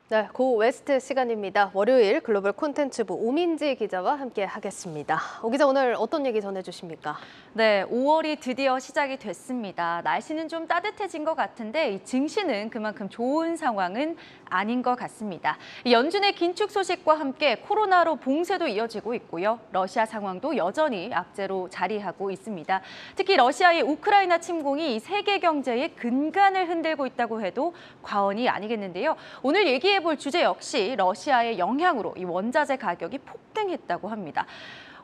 네, 고 웨스트 시간입니다. 월요일 글로벌 콘텐츠부 오민지 기자와 함께 하겠습니다. 오 기자, 오늘 어떤 얘기 전해주십니까? 네, 5월이 드디어 시작이 됐습니다. 날씨는 좀 따뜻해진 것 같은데 이 증시는 그만큼 좋은 상황은 아닌 것 같습니다. 연준의 긴축 소식과 함께 코로나로 봉쇄도 이어지고 있고요. 러시아 상황도 여전히 악재로 자리하고 있습니다. 특히 러시아의 우크라이나 침공이 세계 경제의 근간을 흔들고 있다고 해도 과언이 아니겠는데요. 오늘 얘기해볼 주제 역시 러시아의 영향으로 이 원자재 가격이 폭등했다고 합니다.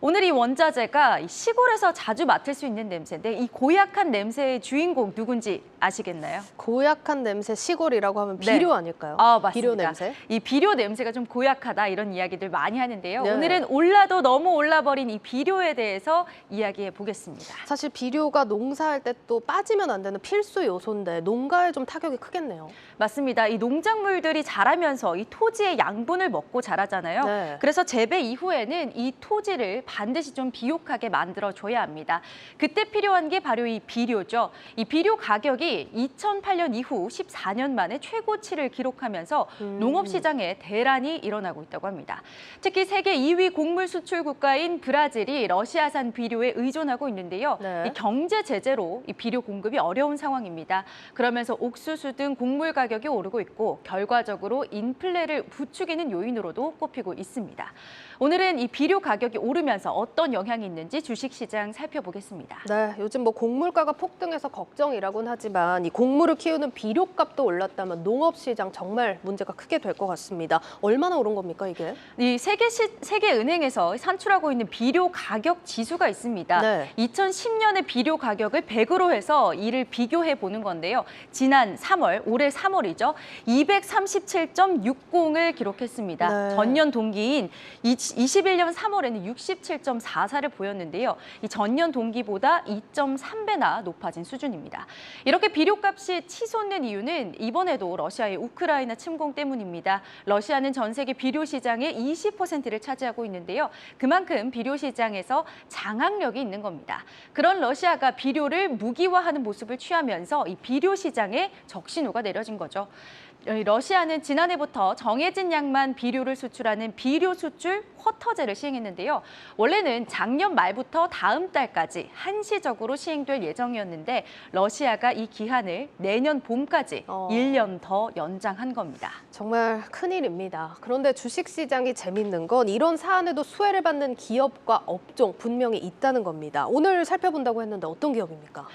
오늘 이 원자재가 시골에서 자주 맡을 수 있는 냄새인데 이 고약한 냄새의 주인공 누군지 아시겠나요? 고약한 냄새 시골이라고 하면 네. 비료 아닐까요? 맞습니다. 비료 냄새? 이 비료 냄새가 좀 고약하다 이런 이야기들 많이 하는데요. 네. 오늘은 올라도 너무 올라버린 이 비료에 대해서 이야기해 보겠습니다. 사실 비료가 농사할 때 또 빠지면 안 되는 필수 요소인데 농가에 좀 타격이 크겠네요. 맞습니다. 이 농작물들이 자라면서 이 토지의 양분을 먹고 자라잖아요. 네. 그래서 재배 이후에는 이 토지를 반드시 좀 비옥하게 만들어줘야 합니다. 그때 필요한 게 바로 이 비료죠. 이 비료 가격이 2008년 이후 14년 만에 최고치를 기록하면서 농업 시장에 대란이 일어나고 있다고 합니다. 특히 세계 2위 곡물 수출 국가인 브라질이 러시아산 비료에 의존하고 있는데요. 네. 이 경제 제재로 이 비료 공급이 어려운 상황입니다. 그러면서 옥수수 등 곡물 가격이 오르고 있고 결과적으로 인플레를 부추기는 요인으로도 꼽히고 있습니다. 오늘은 이 비료 가격이 오르면서 어떤 영향이 있는지 주식시장 살펴보겠습니다. 네, 요즘 뭐 곡물가가 폭등해서 걱정이라고는 하지만 이 곡물을 키우는 비료값도 올랐다면 농업시장 정말 문제가 크게 될 것 같습니다. 얼마나 오른 겁니까, 이게? 이 세계은행에서 산출하고 있는 비료 가격 지수가 있습니다. 네. 2010년의 비료 가격을 100으로 해서 이를 비교해 보는 건데요. 지난 3월, 올해 3월이죠. 237.60을 기록했습니다. 네. 전년 동기인 21년 3월에는 67.44를 보였는데요. 이 전년 동기보다 2.3배나 높아진 수준입니다. 이렇게 비료값이 치솟는 이유는 이번에도 러시아의 우크라이나 침공 때문입니다. 러시아는 전 세계 비료 시장의 20%를 차지하고 있는데요. 그만큼 비료 시장에서 장악력이 있는 겁니다. 그런 러시아가 비료를 무기화하는 모습을 취하면서 이 비료 시장에 적신호가 내려진 거죠. 러시아는 지난해부터 정해진 양만 비료를 수출하는 비료 수출 쿼터제를 시행했는데요. 원래는 작년 말부터 다음 달까지 한시적으로 시행될 예정이었는데 러시아가 이 기한을 내년 봄까지 1년 더 연장한 겁니다. 정말 큰일입니다. 그런데 주식시장이 재밌는 건 이런 사안에도 수혜를 받는 기업과 업종 분명히 있다는 겁니다. 오늘 살펴본다고 했는데 어떤 기업입니까?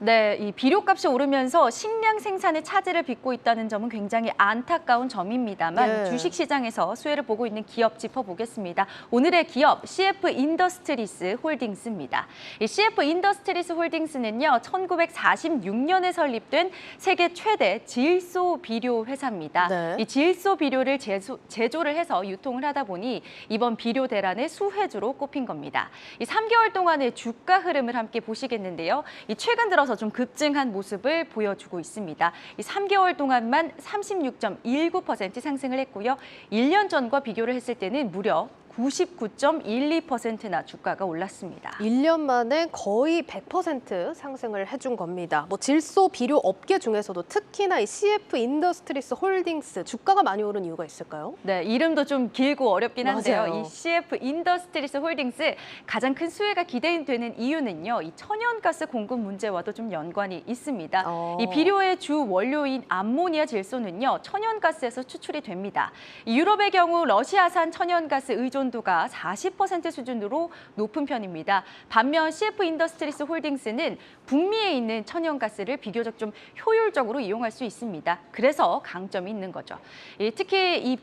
네, 이 비료값이 오르면서 식량 생산의 차질을 빚고 있다는 점은 굉장히 안타까운 점입니다만 네. 주식시장에서 수혜를 보고 있는 기업 짚어보겠습니다. 오늘의 기업 CF 인더스트리스 홀딩스입니다. 이 CF 인더스트리스 홀딩스는요, 1946년에 설립된 세계 최대 질소 비료 회사입니다. 네. 이 질소 비료를 제조를 해서 유통을 하다 보니 이번 비료 대란의 수혜주로 꼽힌 겁니다. 이 3개월 동안의 주가 흐름을 함께 보시겠는데요. 이 최근 들어서 좀 급증한 모습을 보여주고 있습니다. 이 3개월 동안만 36.19% 상승을 했고요. 1년 전과 비교를 했을 때는 무려 99.12%나 주가가 올랐습니다. 1년 만에 거의 100% 상승을 해준 겁니다. 뭐 질소 비료 업계 중에서도 특히나 이 CF 인더스트리스 홀딩스 주가가 많이 오른 이유가 있을까요? 네, 이름도 좀 길고 어렵긴 한데요. 맞아요. 이 CF 인더스트리스 홀딩스 가장 큰 수혜가 기대되는 이유는요. 이 천연가스 공급 문제와도 좀 연관이 있습니다. 이 비료의 주 원료인 암모니아 질소는요. 천연가스에서 추출이 됩니다. 이 유럽의 경우 러시아산 천연가스 의존도가 40% 수준으로 높은 편입니다. 반면 CF 인더스트리스 홀딩스는 북미에 있는 천연가스를 비교적 좀 효율적으로 이용할 수 있습니다. 그래서 강점이 있는 거죠. 특히 이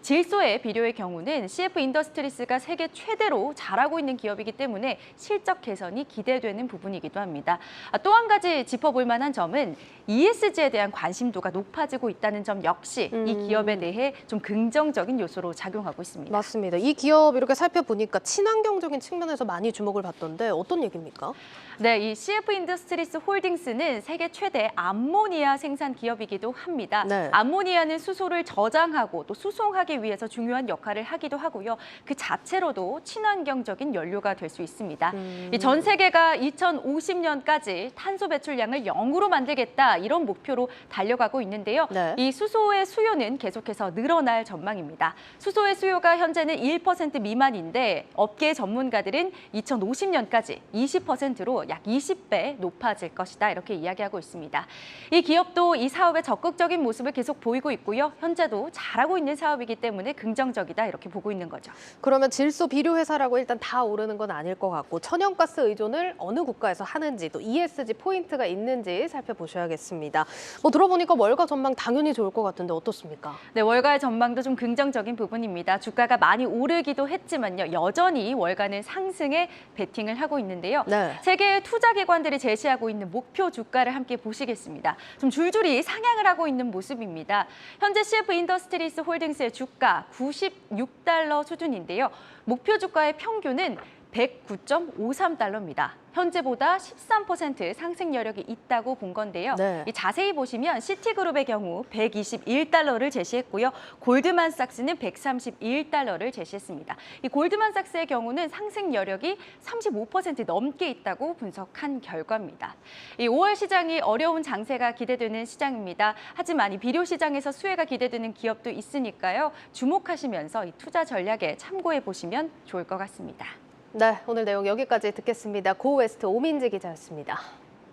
질소의 비료의 경우는 CF 인더스트리스가 세계 최대로 잘하고 있는 기업이기 때문에 실적 개선이 기대되는 부분이기도 합니다. 또 한 가지 짚어볼 만한 점은 ESG에 대한 관심도가 높아지고 있다는 점 역시 이 기업에 대해 좀 긍정적인 요소로 작용하고 있습니다. 맞습니다. 이 기업 이렇게 살펴보니까 친환경적인 측면에서 많이 주목을 받던데 어떤 얘기입니까? 네, 이 CF 인더스트리스 홀딩스는 세계 최대 암모니아 생산 기업이기도 합니다. 네. 암모니아는 수소를 저장하고 또 수소 수송하기 위해서 중요한 역할을 하기도 하고요. 그 자체로도 친환경적인 연료가 될 수 있습니다. 이 전 세계가 2050년까지 탄소 배출량을 0으로 만들겠다 이런 목표로 달려가고 있는데요. 네. 이 수소의 수요는 계속해서 늘어날 전망입니다. 수소의 수요가 현재는 1% 미만인데 업계 전문가들은 2050년까지 20%로 약 20배 높아질 것이다 이렇게 이야기하고 있습니다. 이 기업도 이 사업에 적극적인 모습을 계속 보이고 있고요. 현재도 잘하고 있는 사업이기 때문에 긍정적이다 이렇게 보고 있는 거죠. 그러면 질소 비료 회사라고 일단 다 오르는 건 아닐 것 같고 천연가스 의존을 어느 국가에서 하는지 또 ESG 포인트가 있는지 살펴보셔야겠습니다. 뭐 들어보니까 월가 전망 당연히 좋을 것 같은데 어떻습니까? 네, 월가의 전망도 좀 긍정적인 부분입니다. 주가가 많이 오르기도 했지만요. 여전히 월가는 상승에 베팅을 하고 있는데요. 네. 세계의 투자기관들이 제시하고 있는 목표 주가를 함께 보시겠습니다. 좀 줄줄이 상향을 하고 있는 모습입니다. 현재 CF 인더스트리스 홀딩스의 주가 96달러 수준인데요. 목표 주가의 평균은 109.53달러입니다. 현재보다 13% 상승 여력이 있다고 본 건데요. 네. 이 자세히 보시면 시티그룹의 경우 121달러를 제시했고요. 골드만삭스는 131달러를 제시했습니다. 이 골드만삭스의 경우는 상승 여력이 35% 넘게 있다고 분석한 결과입니다. 이 5월 시장이 어려운 장세가 기대되는 시장입니다. 하지만 이 비료 시장에서 수혜가 기대되는 기업도 있으니까요. 주목하시면서 이 투자 전략에 참고해 보시면 좋을 것 같습니다. 네, 오늘 내용 여기까지 듣겠습니다. 고웨스트 오민지 기자였습니다.